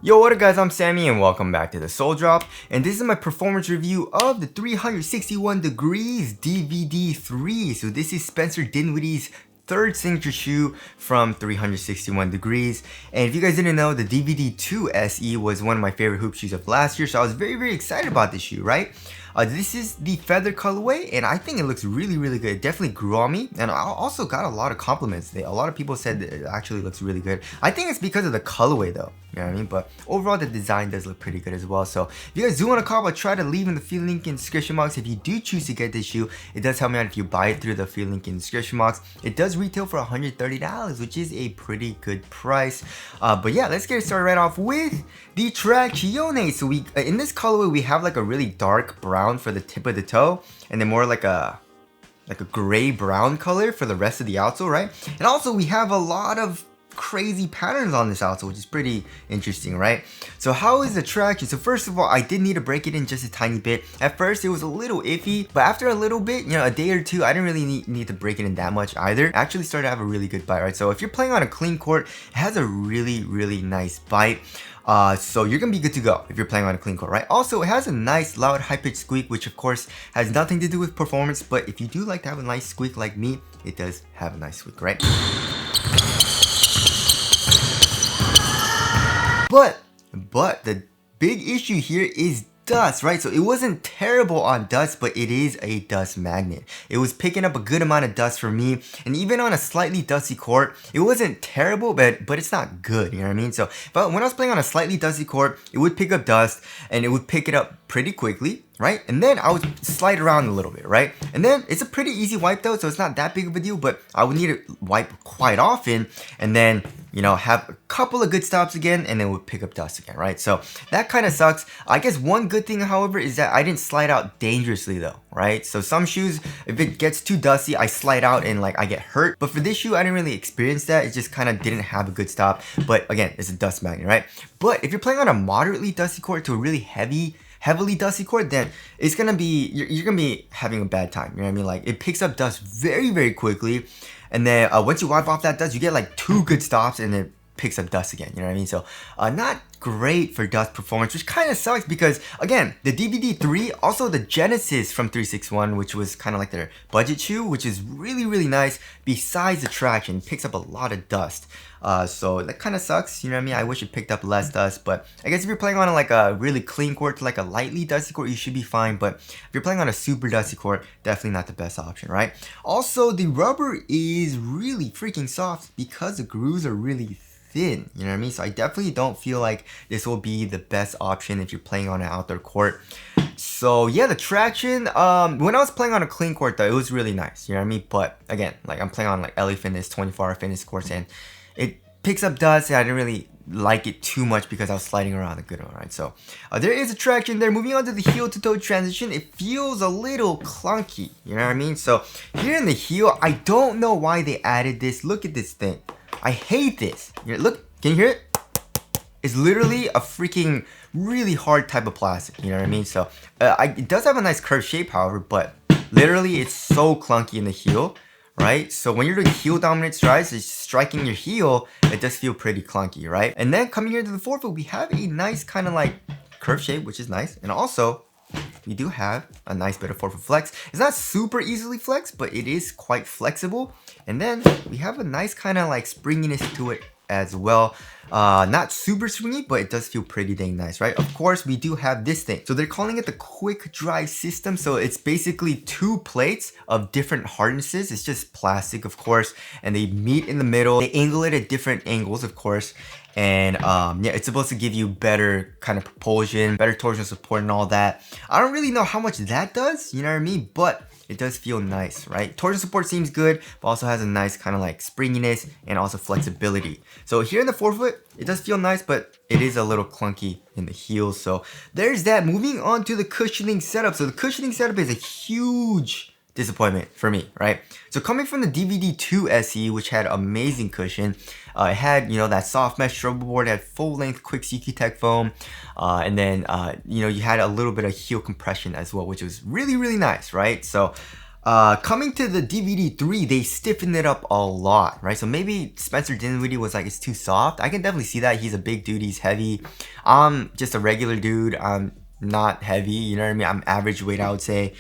Yo, what up guys, I'm Sammy and welcome back to the Soul Drop, and this is my performance review of the 361 Degrees DVD 3. So this is Spencer Dinwiddie's third signature shoe from 361 Degrees. And if you guys didn't know, the DVD 2 SE was one of my favorite hoop shoes of last year, so I was very excited about this shoe, right? This is the feather colorway, and I think it looks really good. It definitely grew on me, and I also got a lot of compliments. A lot of people said that it actually looks really good. I think it's because of the colorway though, you know what I mean? But overall, the design does look pretty good as well. So if you guys do want to call, I'll try to leave in the affiliate link in the description box. If you do choose to get this shoe, it does help me out if you buy it through the affiliate link in the description box. It does retail for $130, which is a pretty good price. But yeah, let's get started right off with the Trazione. So we in this colorway, we have like a really dark brown for the tip of the toe, and then more like a gray brown color for the rest of the outsole, right? And also we have a lot of crazy patterns on this outsole, which is pretty interesting, right? So how is the traction? So first of all, I did need to break it in just a tiny bit. At first it was a little iffy, but after a little bit, you know, a day or two, I didn't really need to break it in that much either. It actually started to have a really good bite, right? So if you're playing on a clean court, it has a really nice bite. So you're gonna be good to go if you're playing on a clean court, right? Also, it has a nice loud high-pitched squeak, which of course has nothing to do with performance, but if you do like to have a nice squeak like me, it does have a nice squeak, right? But the big issue here is dust, right? So it wasn't terrible on dust, but it is a dust magnet. It was picking up a good amount of dust for me, and even on a slightly dusty court, it wasn't terrible, but it's not good, you know what I mean? So when I was playing on a slightly dusty court, it would pick up dust, and it would pick it up pretty quickly, right? And then I would slide around a little bit, right? And then it's a pretty easy wipe though, so it's not that big of a deal, but I would need to wipe quite often, and then, you know, have a couple of good stops again, and then would pick up dust again, right? So that kind of sucks. I guess one good thing, however, is that I didn't slide out dangerously though, right? So some shoes, if it gets too dusty, I slide out and like I get hurt. But for this shoe, I didn't really experience that. It just kind of didn't have a good stop. But again, it's a dust magnet, right? But if you're playing on a moderately dusty court to a really heavily dusty court, then it's gonna be, you're gonna be having a bad time, you know what I mean? Like it picks up dust very quickly, and then once you wipe off that dust, you get like 2 good stops, and then picks up dust again, you know what I mean? So not great for dust performance, which kind of sucks because again, the DVD 3, also the Genesis from 361, which was kind of like their budget shoe, which is really nice, besides the traction, picks up a lot of dust. So that kind of sucks, you know what I mean? I wish it picked up less dust, but I guess if you're playing on like a really clean court to like a lightly dusty court, you should be fine. But if you're playing on a super dusty court, definitely not the best option, right? Also, the rubber is really freaking soft because the grooves are really thin, you know what I mean? So I definitely don't feel like this will be the best option if you're playing on an outdoor court. So yeah, the traction, when I was playing on a clean court though, it was really nice, you know what I mean? But again, like I'm playing on like LA Fitness, 24-hour fitness courts, and it picks up dust, and I didn't really like it too much because I was sliding around a good one, right? So there is a traction there. Moving on to the heel to toe transition, it feels a little clunky, you know what I mean? So here in the heel, I don't know why they added this. Look at this thing. I hate this. Look, can you hear it? It's literally a freaking really hard type of plastic, you know what I mean? So it does have a nice curved shape, however, but literally it's so clunky in the heel, right? So when you're doing heel dominant strides, it's striking your heel, it does feel pretty clunky, right? And then coming here to the forefoot, we have a nice kind of like curved shape, which is nice. And also, we do have a nice bit of forefoot flex. It's not super easily flexed, but it is quite flexible. And then we have a nice kind of like springiness to it as well. Not super swingy, but it does feel pretty dang nice, right? Of course, we do have this thing. So they're calling it the quick dry system. So it's basically 2 plates of different hardnesses. It's just plastic, of course, and they meet in the middle. They angle it at different angles, of course. And yeah, it's supposed to give you better kind of propulsion, better torsional support and all that. I don't really know how much that does, you know what I mean? But it does feel nice, right? Torsion support seems good, but also has a nice kind of like springiness and also flexibility. So here in the forefoot, it does feel nice, but it is a little clunky in the heels. So there's that. Moving on to the cushioning setup. So the cushioning setup is a huge disappointment for me, right? So coming from the DVD 2 SE, which had amazing cushion, it had, you know, that soft mesh struggle board, it had full length quick CQ Tech foam, and then, you know, you had a little bit of heel compression as well, which was really nice, right? So Coming to the DVD 3, they stiffened it up a lot, right? So maybe Spencer Dinwiddie was like, it's too soft. I can definitely see that. He's a big dude, he's heavy. I'm just a regular dude. I'm not heavy, you know what I mean? I'm average weight, I would say.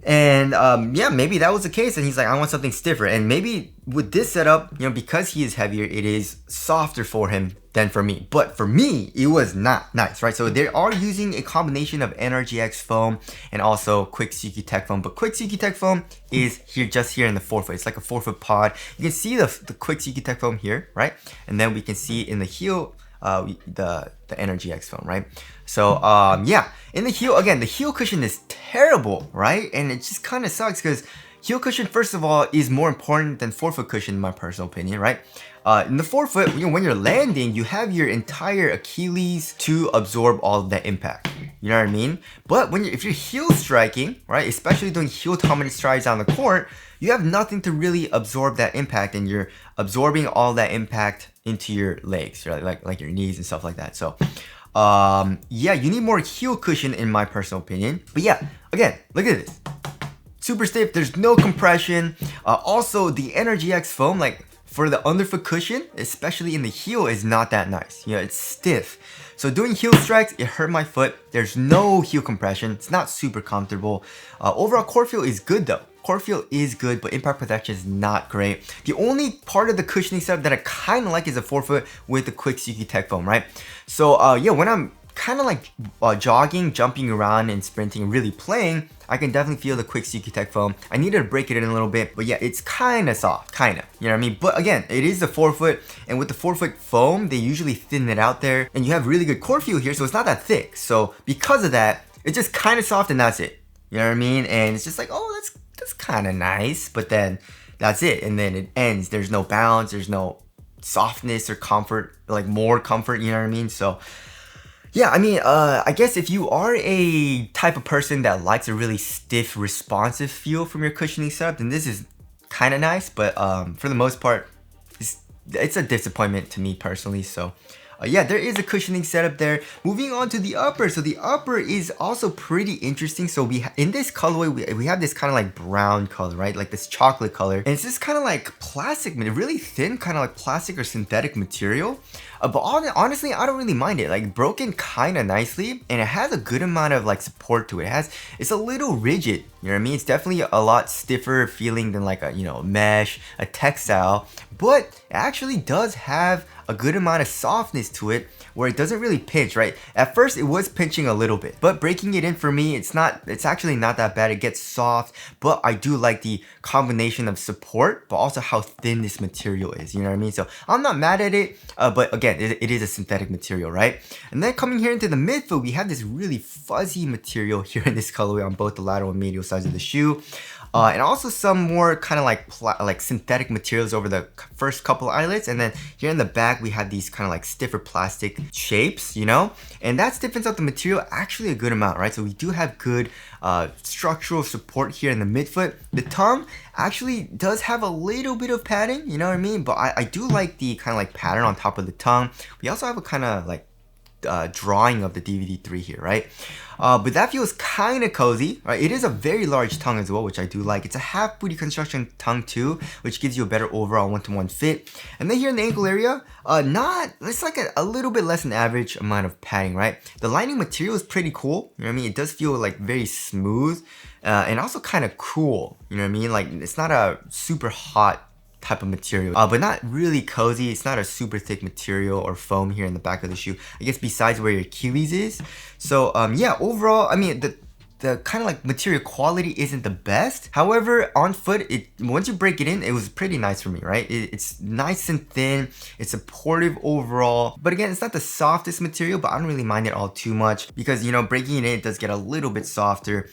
And yeah, maybe that was the case, and he's like, I want something stiffer. And maybe with this setup, you know, because he is heavier, it is softer for him than for me. But for me, it was not nice, right? So they are using a combination of NRGX foam and also Quick CQ Tech foam. But Quick CQ Tech foam is here, just here in the forefoot. It's like a forefoot pod. You can see the Quick CQ Tech foam here, right? And then we can see in the heel the NRGX foam, right? So yeah, in the heel, again, the heel cushion is terrible, right? And it just kind of sucks because heel cushion, first of all, is more important than forefoot cushion in my personal opinion, right? In the forefoot, you know, when you're landing, you have your entire Achilles to absorb all of that impact. You know what I mean? But when if you're heel striking, right, especially doing heel dominant strides on the court, you have nothing to really absorb that impact, and you're absorbing all that impact into your legs, right? like your knees and stuff like that. So yeah, you need more heel cushion in my personal opinion. But yeah, again, look at this. Super stiff, there's no compression. Also, the NRGX foam, like for the underfoot cushion, especially in the heel, is not that nice. You know, it's stiff. So doing heel strikes, it hurt my foot. There's no heel compression. It's not super comfortable. Overall, core feel is good though. Core feel is good, but impact protection is not great. The only part of the cushioning setup that I kind of like is the forefoot with the Quick CQ Tech foam, right? So yeah, when I'm kind of like jogging, jumping around and sprinting, really playing, I can definitely feel the Quick CQ Tech foam. I needed to break it in a little bit, but yeah, it's kind of soft, kind of, you know what I mean? But again, it is the forefoot, and with the forefoot foam, they usually thin it out there, and you have really good core feel here, so it's not that thick. So because of that, it's just kind of soft, and that's it. You know what I mean? And it's just like, oh, that's kind of nice, but then that's it, and then it ends. There's no bounce, there's no softness or comfort, like more comfort, you know what I mean? So yeah, I mean, I guess if you are a type of person that likes a really stiff, responsive feel from your cushioning setup, then this is kind of nice, but for the most part, it's a disappointment to me personally. So yeah, there is a cushioning setup there. Moving on to the upper. So the upper is also pretty interesting. So in this colorway, we have this kind of like brown color, right? Like this chocolate color. And it's just kind of like plastic, really thin, kind of like plastic or synthetic material. But honestly, I don't really mind it. Like broken kind of nicely, and it has a good amount of like support to it. It's a little rigid, you know what I mean? It's definitely a lot stiffer feeling than like a, you know, mesh, a textile, but it actually does have a good amount of softness to it where it doesn't really pinch, right? At first it was pinching a little bit, but breaking it in for me, it's actually not that bad. It gets soft, but I do like the combination of support, but also how thin this material is, you know what I mean? So I'm not mad at it, but again, it is a synthetic material, right? And then coming here into the midfoot, we have this really fuzzy material here in this colorway on both the lateral and medial sides of the shoe. And also some more kind of like synthetic materials over the first couple eyelets, and then here in the back we have these kind of like stiffer plastic shapes, you know, and that stiffens up the material actually a good amount, right? So we do have good structural support here in the midfoot. The tongue actually does have a little bit of padding, you know what I mean? But I do like the kind of like pattern on top of the tongue. We also have a kind of like drawing of the DVD 3 here, right? But that feels kind of cozy, right? It is a very large tongue as well, which I do like. It's a half booty construction tongue too, which gives you a better overall one-to-one fit. And then here in the ankle area, it's like a little bit less than average amount of padding, right? The lining material is pretty cool, you know what I mean? It does feel like very smooth and also kind of cool, you know what I mean? Like it's not a super hot type of material, but not really cozy. It's not a super thick material or foam here in the back of the shoe, I guess, besides where your Achilles is. So yeah, overall, I mean, the kind of like material quality isn't the best. However, on foot, once you break it in, it was pretty nice for me, right? It's nice and thin, it's supportive overall, but again, it's not the softest material, but I don't really mind it all too much because, you know, breaking it in, it does get a little bit softer.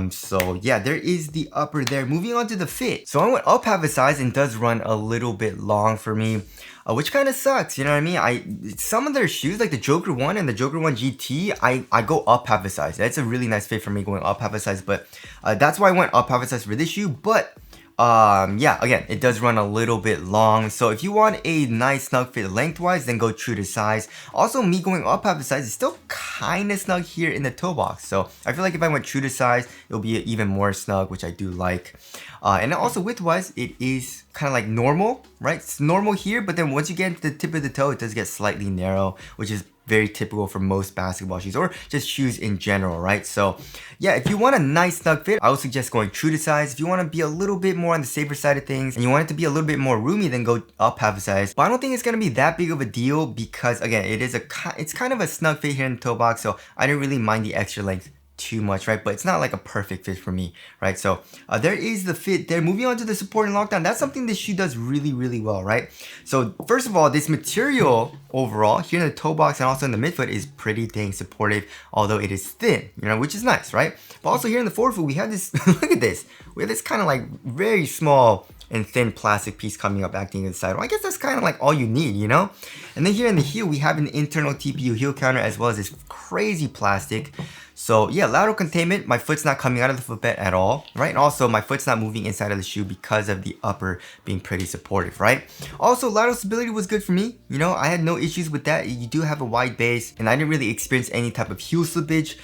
So yeah, there is the upper there. Moving on to the fit. So I went up half a size and does run a little bit long for me, which kind of sucks, you know what I mean? Some of their shoes, like the Joker 1 and the Joker 1 GT, I go up half a size. That's a really nice fit for me going up half a size, but that's why I went up half a size for this shoe. But yeah, again, it does run a little bit long. So if you want a nice snug fit lengthwise, then go true to size. Also, me going up half a size is still kind of snug here in the toe box. So I feel like if I went true to size, it'll be even more snug, which I do like. And also width-wise, it is kind of like normal, right? It's normal here, but then once you get into the tip of the toe, it does get slightly narrow, which is very typical for most basketball shoes or just shoes in general, right? So yeah, if you want a nice snug fit, I would suggest going true to size. If you want to be a little bit more on the safer side of things and you want it to be a little bit more roomy, then go up half a size. But I don't think it's going to be that big of a deal because again, it's kind of a snug fit here in the toe box, so I didn't really mind the extra length too much, right? But it's not like a perfect fit for me, right? So there is the fit there. Moving on to the support and lockdown, that's something this shoe does really well, right? So first of all, this material overall here in the toe box and also in the midfoot is pretty dang supportive, although it is thin, you know, which is nice, right? But also here in the forefoot, we have this, look at this, we have this kind of like very small and thin plastic piece coming up acting in the side. Well, I guess that's kind of like all you need, you know? And then here in the heel, we have an internal TPU heel counter as well as this crazy plastic. So yeah, lateral containment, my foot's not coming out of the footbed at all, right? And also my foot's not moving inside of the shoe because of the upper being pretty supportive, right? Also, lateral stability was good for me. You know, I had no issues with that. You do have a wide base and I didn't really experience any type of heel slippage.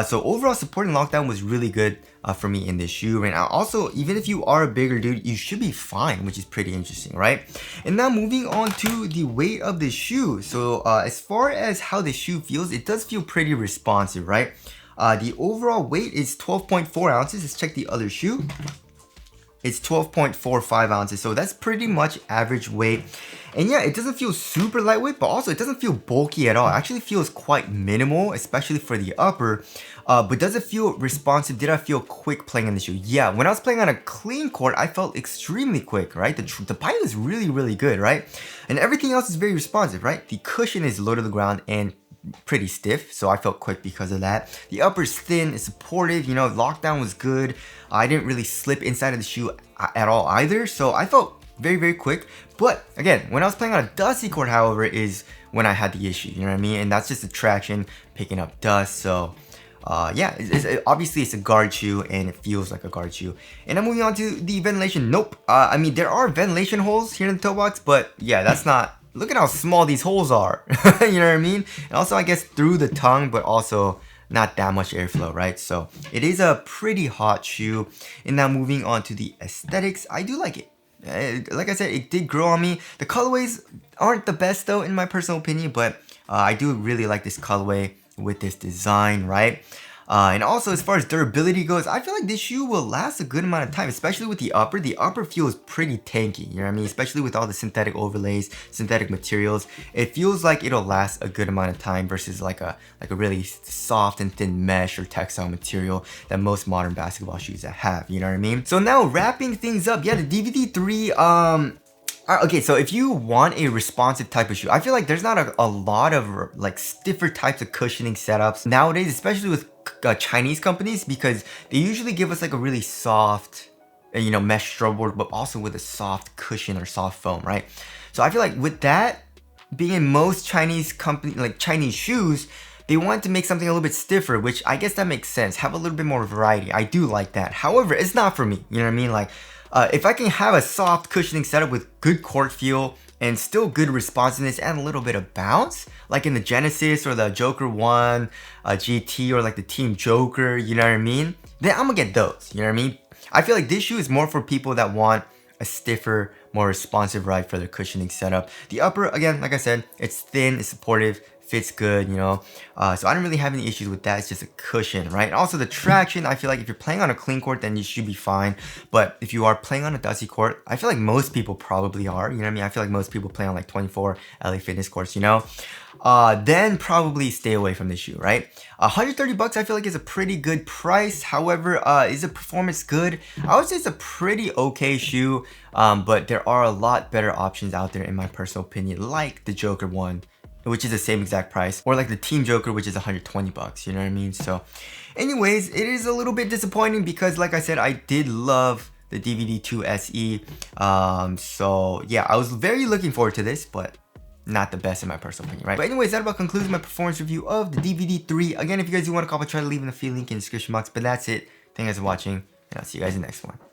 So overall support and lockdown was really good for me in this shoe. And also, even if you are a bigger dude, you should be fine, which is pretty interesting, right? And now moving on to the weight of the shoe. So as far as how the shoe feels, it does feel pretty responsive, right? The overall weight is 12.4 ounces. Let's check the other shoe. It's 12.45 ounces, so that's pretty much average weight. And yeah, it doesn't feel super lightweight, but also it doesn't feel bulky at all. It actually feels quite minimal, especially for the upper. But does it feel responsive? Did I feel quick playing in the shoe? Yeah, when I was playing on a clean court, I felt extremely quick, right? The bite is really good, right? And everything else is very responsive, right? The cushion is low to the ground and pretty stiff, so I felt quick because of that. The upper is thin, it's supportive, you know, lockdown was good. I didn't really slip inside of the shoe at all either, so I felt very quick. But again, when I was playing on a dusty court, however, is when I had the issue, you know what I mean? And that's just the traction picking up dust. So yeah, obviously it's a guard shoe and it feels like a guard shoe. And I'm moving on to the ventilation. Nope, I mean, there are ventilation holes here in the toe box, but yeah, that's not, look at how small these holes are. You know what I mean? And also I guess through the tongue, but also not that much airflow, right? So it is a pretty hot shoe. And now moving on to the aesthetics, I do like it. Like I said, it did grow on me. The colorways aren't the best though, in my personal opinion, but I do really like this colorway with this design, right? And also as far as durability goes, I feel like this shoe will last a good amount of time, especially with the upper. The upper feels pretty tanky, you know what I mean? Especially with all the synthetic overlays, synthetic materials. It feels like it'll last a good amount of time versus like a really soft and thin mesh or textile material that most modern basketball shoes have, you know what I mean? So now wrapping things up, yeah, the DVD3, okay, so if you want a responsive type of shoe, I feel like there's not a lot of like stiffer types of cushioning setups nowadays, especially with Chinese companies, because they usually give us like a really soft, you know, mesh strobe board, but also with a soft cushion or soft foam, right? So I feel like with that being in most Chinese company, like Chinese shoes, they want to make something a little bit stiffer, which I guess that makes sense. Have a little bit more variety. I do like that. However, it's not for me. You know what I mean? Like, if I can have a soft cushioning setup with good court feel and still good responsiveness and a little bit of bounce, like in the Genesis or the Joker 1 GT or like the Team Joker, you know what I mean? Then I'm gonna get those, you know what I mean? I feel like this shoe is more for people that want a stiffer, more responsive ride for their cushioning setup. The upper, again, like I said, it's thin, it's supportive, fits good, you know, so I don't really have any issues with that. It's just a cushion, right? And also the traction, I feel like if you're playing on a clean court, then you should be fine. But if you are playing on a dusty court, I feel like most people probably are, you know what I mean? I feel like most people play on like 24 LA Fitness courts, you know, then probably stay away from this shoe, right? 130 bucks I feel like is a pretty good price. However, is the performance good? I would say it's a pretty okay shoe, but there are a lot better options out there in my personal opinion, like the Joker 1, which is the same exact price, or like the Team Joker, which is 120 bucks, you know what I mean? So anyways, it is a little bit disappointing because like I said, I did love the DVD2 SE. So yeah, I was very looking forward to this, but not the best in my personal opinion, right? But anyways, that about concludes my performance review of the DVD3. Again, if you guys do want to copy, try to leave in the free link in the description box, but that's it. Thank you guys for watching, and I'll see you guys in the next one.